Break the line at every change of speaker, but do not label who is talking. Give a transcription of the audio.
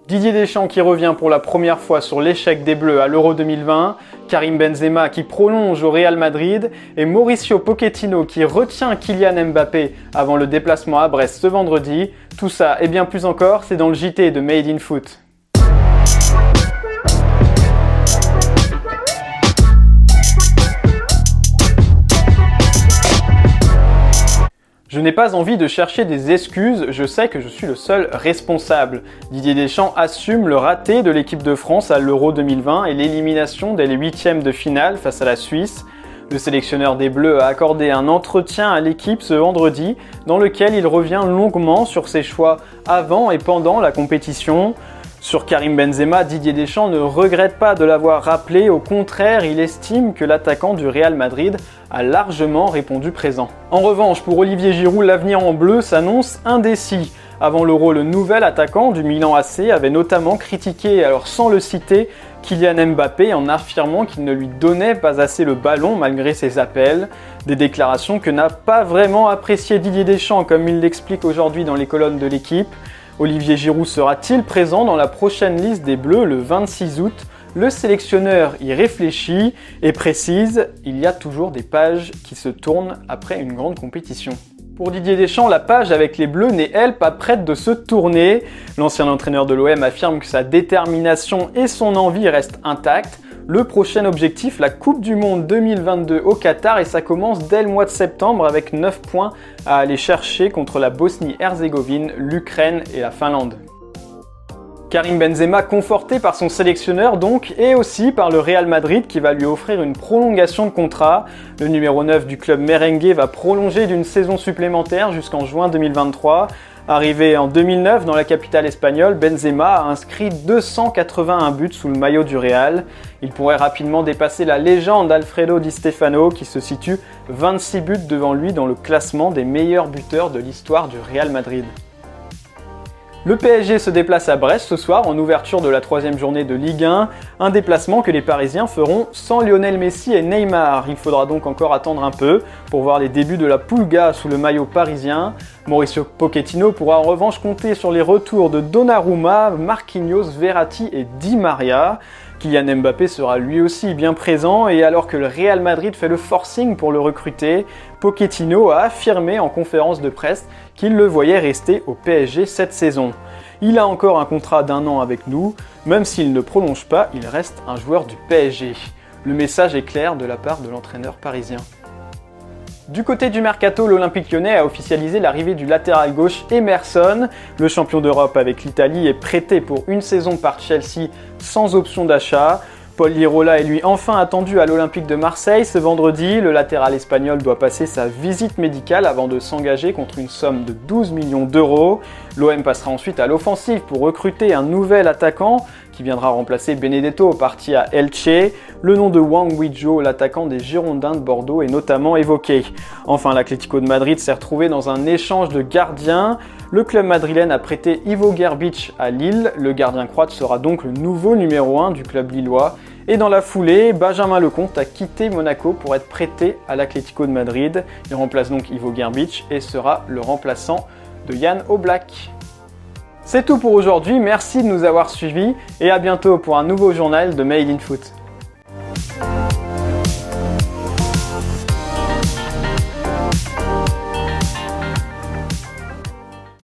Didier Deschamps qui revient pour la première fois sur l'échec des Bleus à l'Euro 2020, Karim Benzema qui prolonge au Real Madrid et Mauricio Pochettino qui retient Kylian Mbappé avant le déplacement à Brest ce vendredi. Tout ça et bien plus encore, c'est dans le JT de Made in Foot. Je n'ai pas envie de chercher des excuses, je sais que je suis le seul responsable. Didier Deschamps assume le raté de l'équipe de France à l'Euro 2020 et l'élimination dès les huitièmes de finale face à la Suisse. Le sélectionneur des Bleus a accordé un entretien à l'équipe ce vendredi dans lequel il revient longuement sur ses choix avant et pendant la compétition. Sur Karim Benzema, Didier Deschamps ne regrette pas de l'avoir rappelé, au contraire, il estime que l'attaquant du Real Madrid a largement répondu présent. En revanche, pour Olivier Giroud, l'avenir en bleu s'annonce indécis. Avant l'Euro, le nouvel attaquant du Milan AC avait notamment critiqué, alors sans le citer, Kylian Mbappé en affirmant qu'il ne lui donnait pas assez le ballon malgré ses appels. Des déclarations que n'a pas vraiment apprécié Didier Deschamps, comme il l'explique aujourd'hui dans les colonnes de l'équipe. Olivier Giroud sera-t-il présent dans la prochaine liste des Bleus le 26 août ? Le sélectionneur y réfléchit et précise « Il y a toujours des pages qui se tournent après une grande compétition ». Pour Didier Deschamps, la page avec les Bleus n'est elle pas prête de se tourner. L'ancien entraîneur de l'OM affirme que sa détermination et son envie restent intactes. Le prochain objectif, la Coupe du Monde 2022 au Qatar, et ça commence dès le mois de septembre avec 9 points à aller chercher contre la Bosnie-Herzégovine, l'Ukraine et la Finlande. Karim Benzema conforté par son sélectionneur donc, et aussi par le Real Madrid qui va lui offrir une prolongation de contrat. Le numéro 9 du club merengue va prolonger d'une saison supplémentaire jusqu'en juin 2023. Arrivé en 2009 dans la capitale espagnole, Benzema a inscrit 281 buts sous le maillot du Real. Il pourrait rapidement dépasser la légende Alfredo Di Stefano qui se situe 26 buts devant lui dans le classement des meilleurs buteurs de l'histoire du Real Madrid. Le PSG se déplace à Brest ce soir en ouverture de la 3e journée de Ligue 1, un déplacement que les Parisiens feront sans Lionel Messi et Neymar. Il faudra donc encore attendre un peu pour voir les débuts de la Pulga sous le maillot parisien. Mauricio Pochettino pourra en revanche compter sur les retours de Donnarumma, Marquinhos, Verratti et Di Maria. Kylian Mbappé sera lui aussi bien présent et alors que le Real Madrid fait le forcing pour le recruter, Pochettino a affirmé en conférence de presse qu'il le voyait rester au PSG cette saison. Il a encore un contrat d'1 an avec nous, même s'il ne prolonge pas, il reste un joueur du PSG. Le message est clair de la part de l'entraîneur parisien. Du côté du mercato, l'Olympique Lyonnais a officialisé l'arrivée du latéral gauche Emerson. Le champion d'Europe avec l'Italie est prêté pour une saison par Chelsea sans option d'achat. Paul Lirola est lui enfin attendu à l'Olympique de Marseille ce vendredi. Le latéral espagnol doit passer sa visite médicale avant de s'engager contre une somme de 12 millions d'euros. L'OM passera ensuite à l'offensive pour recruter un nouvel attaquant qui viendra remplacer Benedetto parti à Elche. Le nom de Wang Weizhou, l'attaquant des Girondins de Bordeaux, est notamment évoqué. Enfin, l'Atlético de Madrid s'est retrouvé dans un échange de gardiens. Le club madrilène a prêté Ivo Gerbic à Lille. Le gardien croate sera donc le nouveau numéro 1 du club lillois. Et dans la foulée, Benjamin Lecomte a quitté Monaco pour être prêté à l'Atlético de Madrid. Il remplace donc Ivo Gerbic et sera le remplaçant de Jan Oblak. C'est tout pour aujourd'hui, merci de nous avoir suivis et à bientôt pour un nouveau journal de Made in Foot.